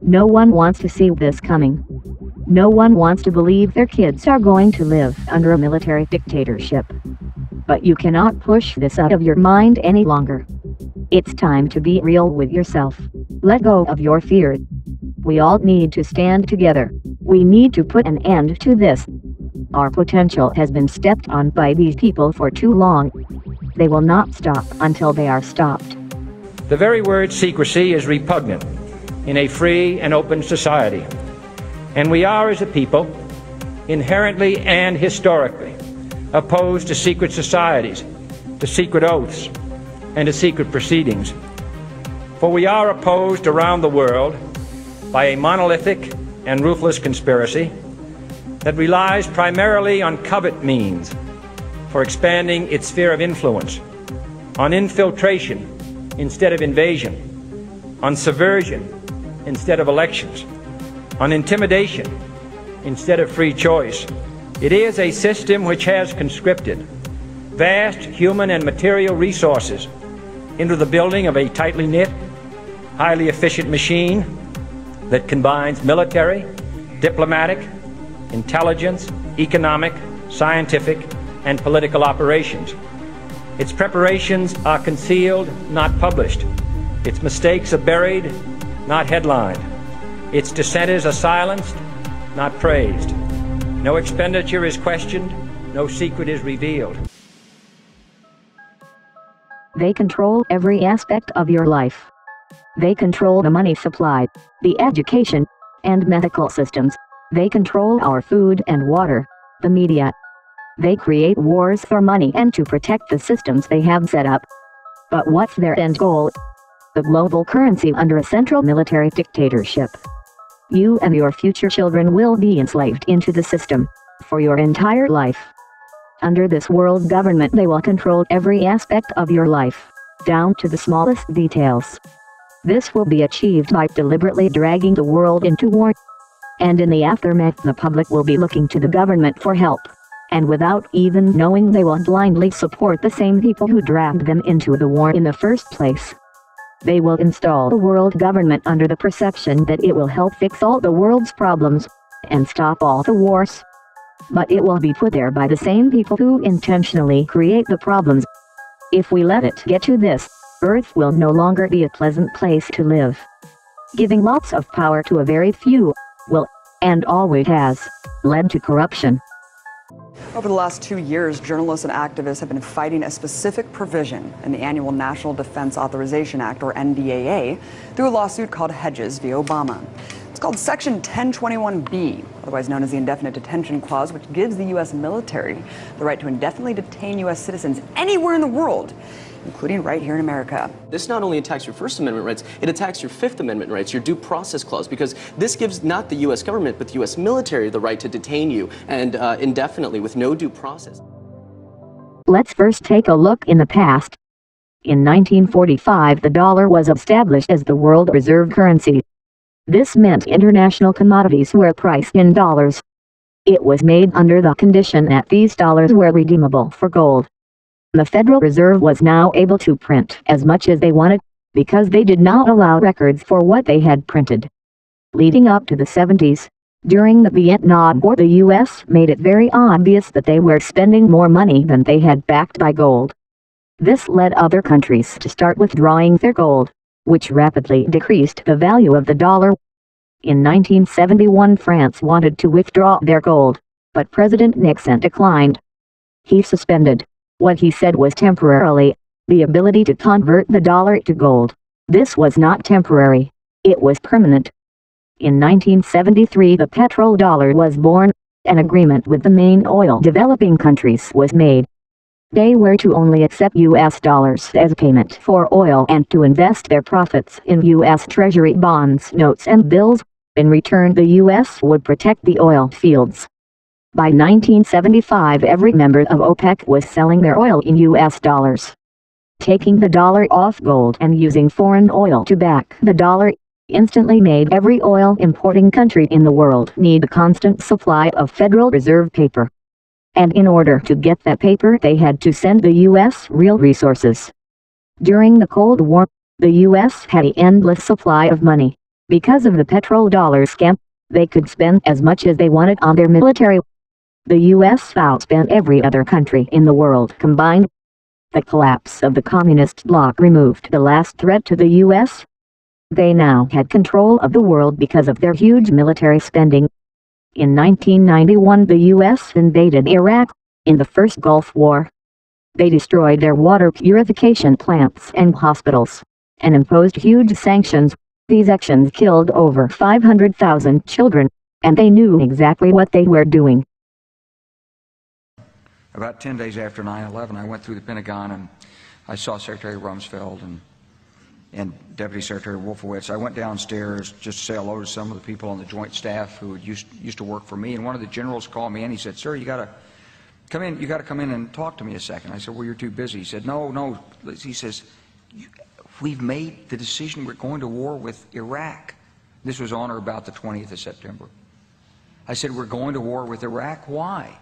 No one wants to see this coming. No one wants to believe their kids are going to live under a military dictatorship. But you cannot push this out of your mind any longer. It's time to be real with yourself. Let go of your fear. We all need to stand together. We need to put an end to this. Our potential has been stepped on by these people for too long. They will not stop until they are stopped. The very word secrecy is repugnant in a free and open society. And we are, as a people, inherently and historically opposed to secret societies, to secret oaths, and to secret proceedings. For we are opposed around the world by a monolithic and ruthless conspiracy that relies primarily on covert means for expanding its sphere of influence, on infiltration instead of invasion, on subversion instead of elections, on intimidation instead of free choice. It is a system which has conscripted vast human and material resources into the building of a tightly knit, highly efficient machine that combines military, diplomatic, intelligence, economic, scientific, and political operations. Its preparations are concealed, not published. Its mistakes are buried, not headlined. Its dissenters are silenced, not praised. No expenditure is questioned, no secret is revealed. They control every aspect of your life. They control the money supply, the education, and medical systems. They control our food and water, the media. They create wars for money and to protect the systems they have set up. But what's their end goal? The global currency under a central military dictatorship. You and your future children will be enslaved into the system for your entire life. Under this world government, they will control every aspect of your life, down to the smallest details. This will be achieved by deliberately dragging the world into war. And in the aftermath, the public will be looking to the government for help. And without even knowing, they will blindly support the same people who dragged them into the war in the first place. They will install the world government under the perception that it will help fix all the world's problems and stop all the wars. But it will be put there by the same people who intentionally create the problems. If we let it get to this, Earth will no longer be a pleasant place to live. Giving lots of power to a very few will, and always has, led to corruption. Over the last 2 years, journalists and activists have been fighting a specific provision in the annual National Defense Authorization Act, or NDAA, through a lawsuit called Hedges v. Obama. It's called Section 1021B, otherwise known as the Indefinite Detention Clause, which gives the U.S. military the right to indefinitely detain U.S. citizens anywhere in the world, including right here in America. This not only attacks your First Amendment rights, it attacks your Fifth Amendment rights, your due process clause, because this gives not the U.S. government, but the U.S. military the right to detain you and indefinitely with no due process. Let's first take a look in the past. In 1945, the dollar was established as the world reserve currency. This meant international commodities were priced in dollars. It was made under the condition that these dollars were redeemable for gold. The Federal Reserve was now able to print as much as they wanted, because they did not allow records for what they had printed. Leading up to the 70s, during the Vietnam War, the U.S. made it very obvious that they were spending more money than they had backed by gold. This led other countries to start withdrawing their gold, which rapidly decreased the value of the dollar. In 1971, France wanted to withdraw their gold, but President Nixon declined. He suspended what he said was temporarily the ability to convert the dollar to gold. This was not temporary, it was permanent. In 1973, the petrodollar was born. An agreement with the main oil developing countries was made. They were to only accept U.S. dollars as payment for oil and to invest their profits in U.S. Treasury bonds, notes and bills. In return, the U.S. would protect the oil fields. By 1975, every member of OPEC was selling their oil in U.S. dollars. Taking the dollar off gold and using foreign oil to back the dollar instantly made every oil importing country in the world need a constant supply of Federal Reserve paper. And in order to get that paper, they had to send the U.S. real resources. During the Cold War, the U.S. had an endless supply of money. Because of the petrodollar scam, they could spend as much as they wanted on their military. The U.S. outspent every other country in the world combined. The collapse of the communist bloc removed the last threat to the U.S. They now had control of the world because of their huge military spending. In 1991 the U.S. invaded Iraq, in the first Gulf War. They destroyed their water purification plants and hospitals, and imposed huge sanctions. These actions killed over 500,000 children, and they knew exactly what they were doing. About 10 days after 9/11, I went through the Pentagon and I saw Secretary Rumsfeld and Deputy Secretary Wolfowitz. I went downstairs just to say hello to some of the people on the Joint Staff who used to work for me, and one of the generals called me and he said, "Sir, you got to come in. You got to come in and talk to me a second." I said, "Well, you're too busy." He said, "No." He says, "We've made the decision. We're going to war with Iraq." This was on or about the 20th of September. I said, "We're going to war with Iraq. Why?"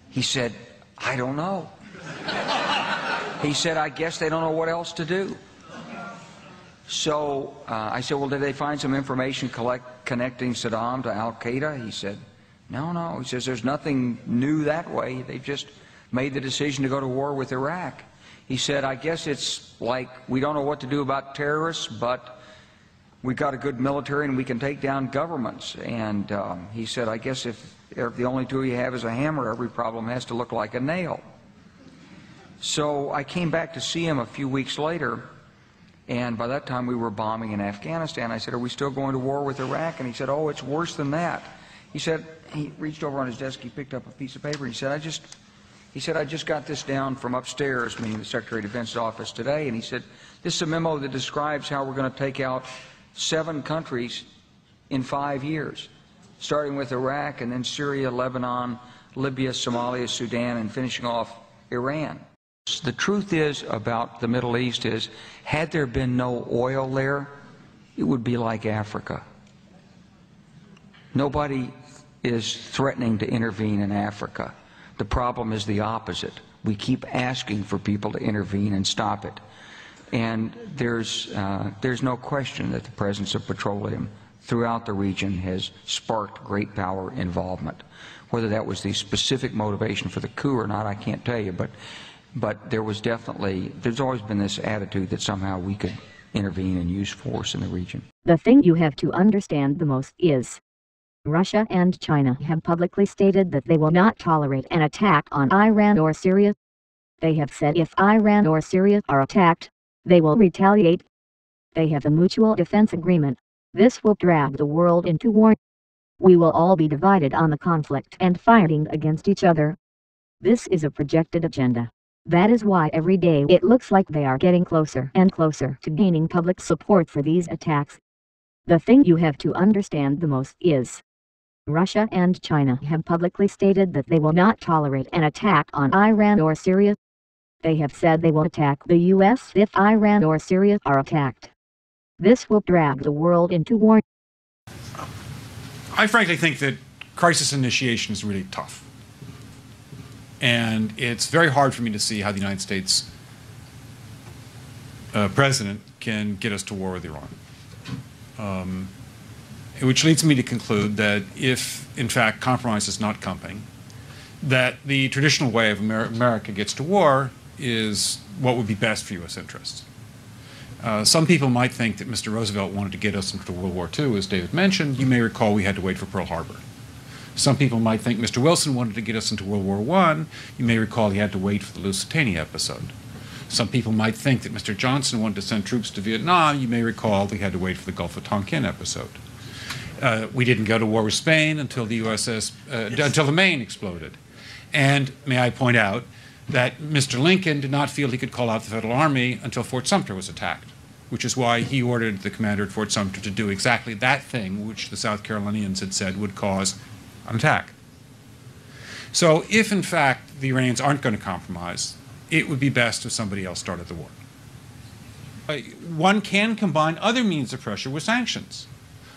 He said, "I don't know." He said, "I guess they don't know what else to do." So I said, "Well, did they find some information connecting Saddam to Al-Qaeda?" He said, No. He says, "There's nothing new that way. They just made the decision to go to war with Iraq." He said, "I guess it's like we don't know what to do about terrorists, but we've got a good military and we can take down governments." And he said, "I guess if the only tool you have is a hammer, every problem has to look like a nail." So I came back to see him a few weeks later, and by that time we were bombing in Afghanistan. I said, "Are we still going to war with Iraq?" And he said, "Oh, it's worse than that." He said, he reached over on his desk, he picked up a piece of paper, and he said, I just got this down from upstairs," meaning the Secretary of Defense's office today, and he said, "This is a memo that describes how we're going to take out 7 countries in 5 years, starting with Iraq and then Syria, Lebanon, Libya, Somalia, Sudan, and finishing off Iran." The truth is about the Middle East is, had there been no oil there, it would be like Africa. Nobody is threatening to intervene in Africa. The problem is the opposite. We keep asking for people to intervene and stop it. And there's no question that the presence of petroleum throughout the region has sparked great power involvement. Whether that was the specific motivation for the coup or not, I can't tell you, but there's always been this attitude that somehow we could intervene and use force in the region. The thing you have to understand the most is, Russia and China have publicly stated that they will not tolerate an attack on Iran or Syria. They have said if Iran or Syria are attacked, they will retaliate. They have a mutual defense agreement. This will drag the world into war. We will all be divided on the conflict and fighting against each other. This is a projected agenda. That is why every day it looks like they are getting closer and closer to gaining public support for these attacks. The thing you have to understand the most is, Russia and China have publicly stated that they will not tolerate an attack on Iran or Syria. They have said they will attack the U.S. if Iran or Syria are attacked. This will drag the world into war. I frankly think that crisis initiation is really tough. And it's very hard for me to see how the United States president can get us to war with Iran. Which leads me to conclude that if, in fact, compromise is not coming, that the traditional way of America gets to war is what would be best for U.S. interests. Some people might think that Mr. Roosevelt wanted to get us into World War II, as David mentioned. You may recall we had to wait for Pearl Harbor. Some people might think Mr. Wilson wanted to get us into World War I. You may recall he had to wait for the Lusitania episode. Some people might think that Mr. Johnson wanted to send troops to Vietnam. You may recall he had to wait for the Gulf of Tonkin episode. We didn't go to war with Spain until the until the Maine exploded. And may I point out that Mr. Lincoln did not feel he could call out the Federal Army until Fort Sumter was attacked, which is why he ordered the commander at Fort Sumter to do exactly that thing which the South Carolinians had said would cause an attack. So if, in fact, the Iranians aren't going to compromise, it would be best if somebody else started the war. One can combine other means of pressure with sanctions.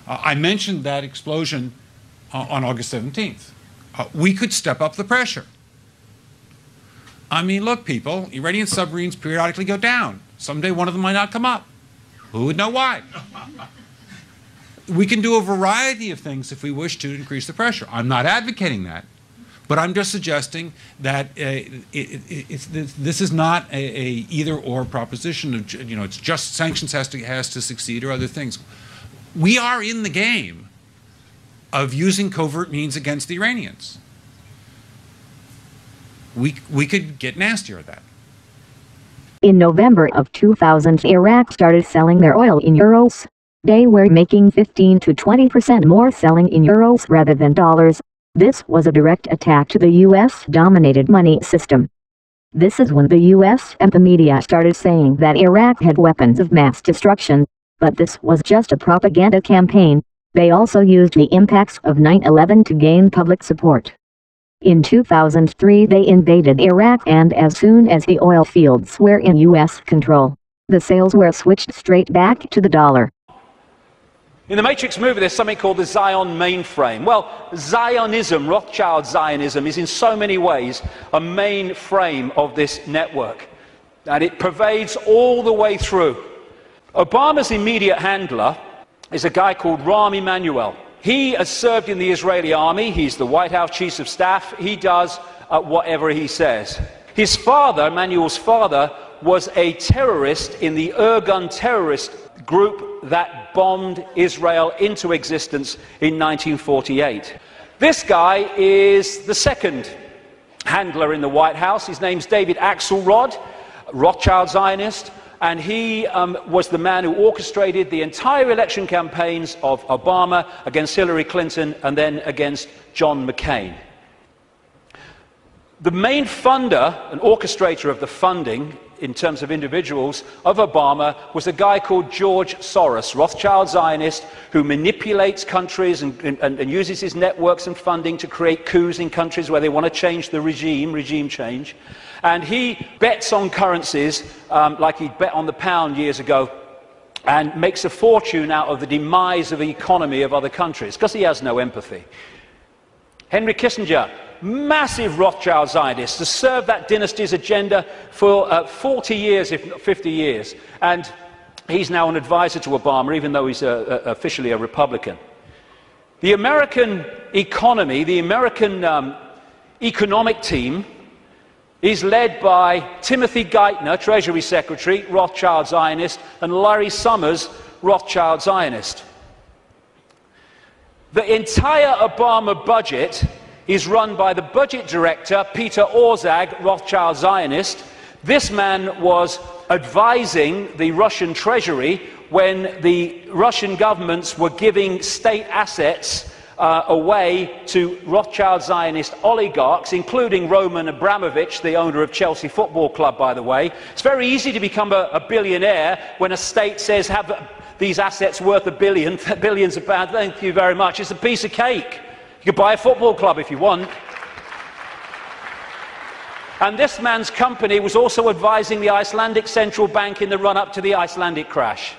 I mentioned that explosion on August 17th. We could step up the pressure. I mean, look, people, Iranian submarines periodically go down. Someday one of them might not come up. Who would know why? We can do a variety of things if we wish to increase the pressure. I'm not advocating that, but I'm just suggesting that this is not a either-or proposition of, you know, it's just sanctions has to succeed or other things. We are in the game of using covert means against the Iranians. We could get nastier at that. In November of 2000, Iraq started selling their oil in euros. They were making 15 to 20% more selling in euros rather than dollars. This was a direct attack to the U.S.-dominated money system. This is when the U.S. and the media started saying that Iraq had weapons of mass destruction, but this was just a propaganda campaign. They also used the impacts of 9/11 to gain public support. In 2003 they invaded Iraq, and as soon as the oil fields were in U.S. control, the sales were switched straight back to the dollar. In the Matrix movie, there's something called the Zion mainframe. Well, Zionism, Rothschild Zionism, is in so many ways a mainframe of this network. And it pervades all the way through. Obama's immediate handler is a guy called Rahm Emanuel. He has served in the Israeli army. He's the White House Chief of Staff. He does whatever he says. His father, Emanuel's father, was a terrorist in the Irgun terrorist group that bombed Israel into existence in 1948. This guy is the second handler in the White House. His name's David Axelrod, Rothschild Zionist, and he was the man who orchestrated the entire election campaigns of Obama against Hillary Clinton and then against John McCain. The main funder and orchestrator of the funding in terms of individuals of Obama was a guy called George Soros, Rothschild Zionist, who manipulates countries and uses his networks and funding to create coups in countries where they want to change the regime change. And he bets on currencies like he bet on the pound years ago, and makes a fortune out of the demise of the economy of other countries because he has no empathy. Henry Kissinger, massive Rothschild Zionist, has served that dynasty's agenda for 40 years, if not 50 years. And he's now an advisor to Obama, even though he's officially a Republican. The American economy, the American economic team, is led by Timothy Geithner, Treasury Secretary, Rothschild Zionist, and Larry Summers, Rothschild Zionist. The entire Obama budget is run by the budget director, Peter Orszag, Rothschild Zionist. This man was advising the Russian treasury when the Russian governments were giving state assets away to Rothschild Zionist oligarchs, including Roman Abramovich, the owner of Chelsea Football Club, by the way. It's very easy to become a billionaire when a state says, have these assets worth billions of pounds. Thank you very much. It's a piece of cake. You could buy a football club if you want. And this man's company was also advising the Icelandic central bank in the run-up to the Icelandic crash.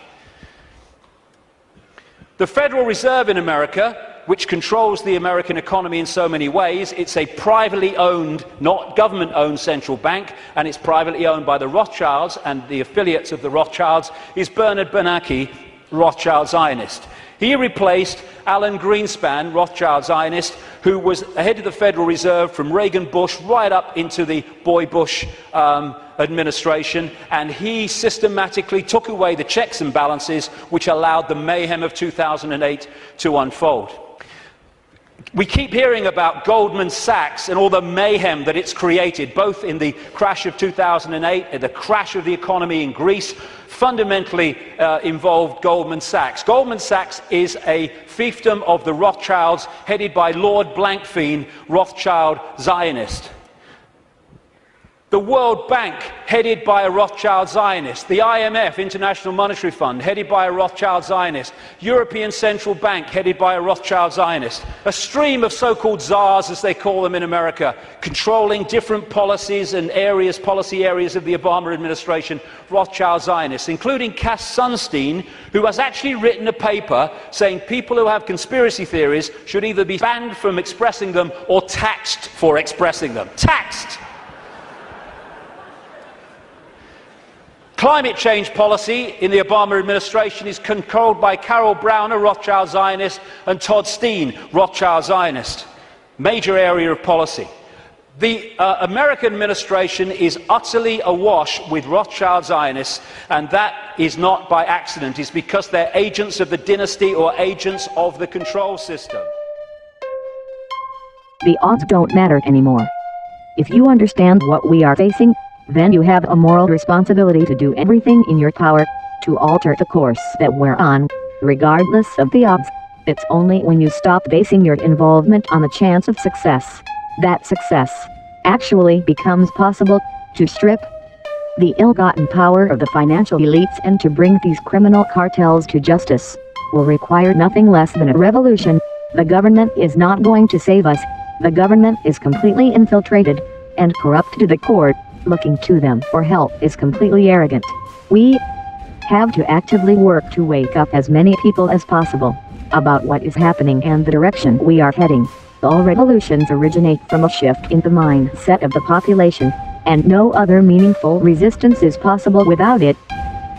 The Federal Reserve in America, which controls the American economy in so many ways, it's a privately owned, not government-owned central bank, and it's privately owned by the Rothschilds and the affiliates of the Rothschilds, is Bernard Bernanke, Rothschild Zionist. He replaced Alan Greenspan, Rothschild Zionist, who was head of the Federal Reserve from Reagan Bush right up into the Boy Bush administration, and he systematically took away the checks and balances which allowed the mayhem of 2008 to unfold. We keep hearing about Goldman Sachs and all the mayhem that it's created, both in the crash of 2008 and the crash of the economy in Greece, fundamentally involved Goldman Sachs. Goldman Sachs is a fiefdom of the Rothschilds, headed by Lord Blankfein, Rothschild Zionist. The World Bank, headed by a Rothschild Zionist. The IMF, International Monetary Fund, headed by a Rothschild Zionist. European Central Bank, headed by a Rothschild Zionist. A stream of so-called czars, as they call them in America, controlling different policies and policy areas of the Obama administration, Rothschild Zionists, including Cass Sunstein, who has actually written a paper saying people who have conspiracy theories should either be banned from expressing them or taxed for expressing them. Taxed! Climate change policy in the Obama administration is controlled by Carol Brown, a Rothschild Zionist, and Todd Steen, Rothschild Zionist. Major area of policy. The American administration is utterly awash with Rothschild Zionists, and that is not by accident. It's because they're agents of the dynasty or agents of the control system. The odds don't matter anymore. If you understand what we are facing, then you have a moral responsibility to do everything in your power to alter the course that we're on, regardless of the odds. It's only when you stop basing your involvement on the chance of success that success actually becomes possible. To strip the ill-gotten power of the financial elites and to bring these criminal cartels to justice will require nothing less than a revolution. The government is not going to save us. The government is completely infiltrated and corrupt to the core. Looking to them for help is completely arrogant. We have to actively work to wake up as many people as possible about what is happening and the direction we are heading. All revolutions originate from a shift in the mindset of the population, and no other meaningful resistance is possible without it.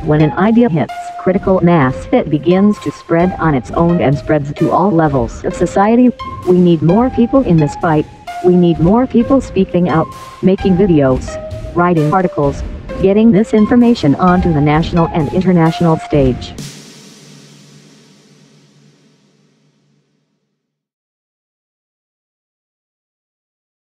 When an idea hits critical mass, it begins to spread on its own and spreads to all levels of society. We need more people in this fight. We need more people speaking out, making videos, writing articles, getting this information onto the national and international stage.